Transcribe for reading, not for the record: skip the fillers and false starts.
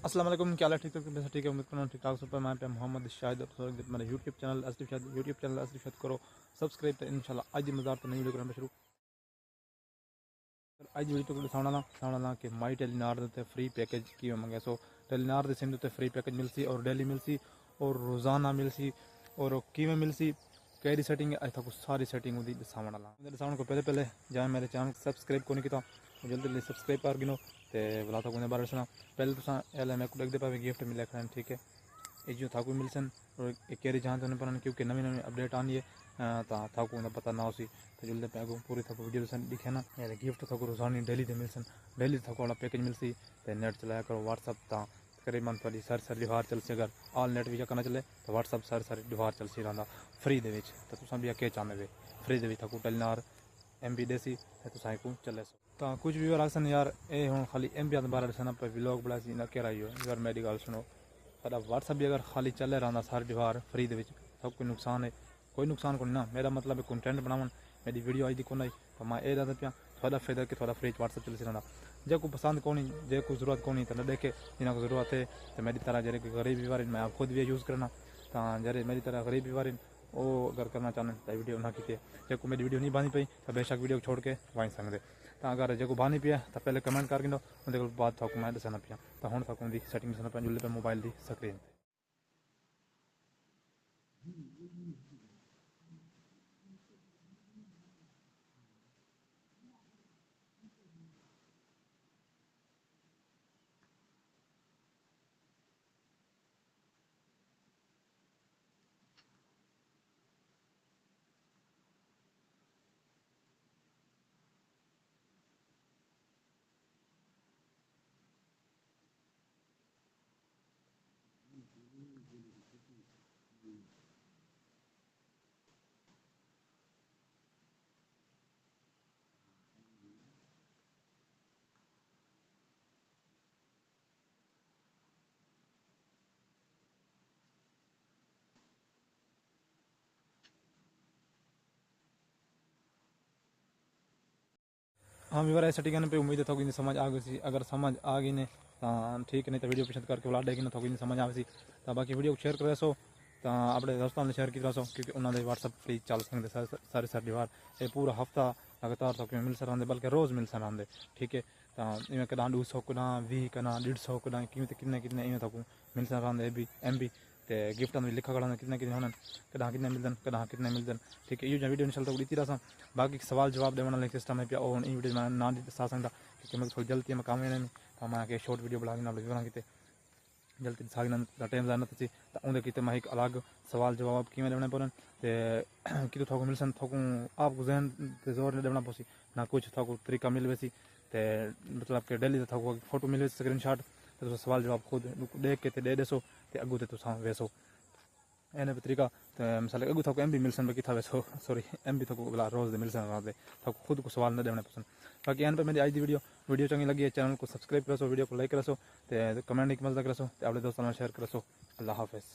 अस्सलाम वालेकुम, क्या हाल है? ठीक है, ठीक है, उम्मीद करना ठीक ठाक। सुपर मैं पे मोहम्मद शाहिद मेरा यूट्यूब चैनल असली शाहिद करो सब्सक्राइब तो इंशाल्लाह आज मज़ार तो नहीं वीडियो करना शुरू आज वीडियो को सामना कि माई टेलीनार दे फ्री पैकेज की मंगे सो टेलीनार दे सिम दे फ्री पैकेज मिलसी और डेली मिलसी और रोज़ाना मिलसी और किवें मिलसी कैरी सेटिंग है था कुछ सारी सेटिंग होती सामने को पहले जाए मेरे चैनल सब्सक्राइब को नहीं किया जल्दी जल्दी सब्सक्राइब कर गिनो तो बुला था बारे सुना पहले तो एल मैं देख दे पावे गिफ्ट मिले खड़े ठीक है ये जो थाकू मिलसन और एक कैरी जहाँ तो पर क्योंकि नवी नवी अपडेट आनी है थाकू पता ना उसी तो जल्दी पे आगू पूरी थाकू वीडियो दिखे ना यार गिफ्ट थाकू रोजानी डेली दे मिलसन डेली थाकू वाला पैकेज मिलसी तो नेट चलाया करो व्हाट्सअप तकरीबन थोड़ी सारी डिवार चलसी अगर ऑल नेट भी करना चले तो व्हाट्सअप सारी डिवार चलसी रहा फ्री दे तो तुम भी क्या चाहते वे फ्री दे थाकू टेलीनार MB देसी तो तुम चले सो तो कुछ भी आसन यार ए हूँ खाली MB बारे दसना पे व्लॉग बड़ा सी ना कह रही हो यार मेरी गल सुनो पर व्हाट्सअप भी अगर खाली चले रहा सारी डिवार फ्री दे सब कोई नुकसान है कोई नुकसान को नहीं ना मेरा मतलब है कंटेंट बनावन मेरी वीडियो आई दी को नहीं तो मैं ये दादा पिया थोड़ा फायदा कि थोड़ा फ्री व्हाट्सअप चलती रहा जे को पसंद को नहीं जे को जरूरत को नहीं तो न देखे जिन्हें को जरूरत है तो मेरी तरह जरे गरीबी वाले मैं आप खुद भी यूज़ करना तो जरे मेरी तरह गरीबी वाले वो अगर करना चाहते तो वीडियो ना की जो मेरी वीडियो नहीं बनी पई तो बेशक वीडियो छोड़ के वहीं सकते तो अगर जो बनी पिया तो पहले कमेंट कर गिनो उनके बाद थोक मैं दसना पिया तो हूँ थोक सैटिंग दसना पिया जुल्ले पे मोबाइल की स्क्रीन हाँ भी बार सेटिंग पे उम्मीद है थोड़ी समझ आ गई अगर समझ आ गई ने तो ठीक नहीं तो वीडियो पसंद करके बुला देगी ना थोड़ी समझ आ सी तो बाकी वीडियो को शेयर कर सो तो अपने दोस्तों ने शेयर किया सो क्योंकि उन्होंने व्हाट्सअप फ्री चल सकते सारी डिवार ये पूरा हफ्ता लगातार तो मिल सकते बल्कि रोज़ मिल सकते ठीक है तो इवें कदा 200 कदा 20 कदा 150 कदा कितने कितने इवें तक मिल सकते MB तो गिफ्ट में लिखा खड़ा कितने कितने होने कदा कितने मिलते कदा कितने मिलते ठीक है ये वीडियो नहीं चलता दी रहा बाकी सवाल जवाब देने वाला सिस्टम है पिया और वीडियो मैं ना दसा सकता क्योंकि मैं थोड़ी जल्दी मैं काम में तो मैं शॉर्ट वीडियो बना कि जल्दी सागना टाइम ज़्यादा थी तो उन्हें कितने मैं एक अलग सवाल जवाब किमें देने पड़न कि थोक मिल सन थोक आपको जहन जोर नहीं देना पोसी ना कुछ थोक तरीका मिल वैसी तो मतलब कि डेली थोक फोटो मिले स्क्रीनशॉट तो सवाल जवाब खुद देख के दे देसो तो अगू तो वैसो एने तरीका तो मिसाल अगू थोक MB मिल सन किथा वैसो सॉरी MB थोक अगला रोज़ मिल सन थोक खुद को सवाल न देने पसंद बाकी एन पे मेरी आज की वीडियो चंगी लगी है चैनल को सब्सक्राइब करो वीडियो को लाइक करो तो कमेंट एक मजदा करो तो अपने दोस्तों शेयर करो अल्लाह हाफिज़।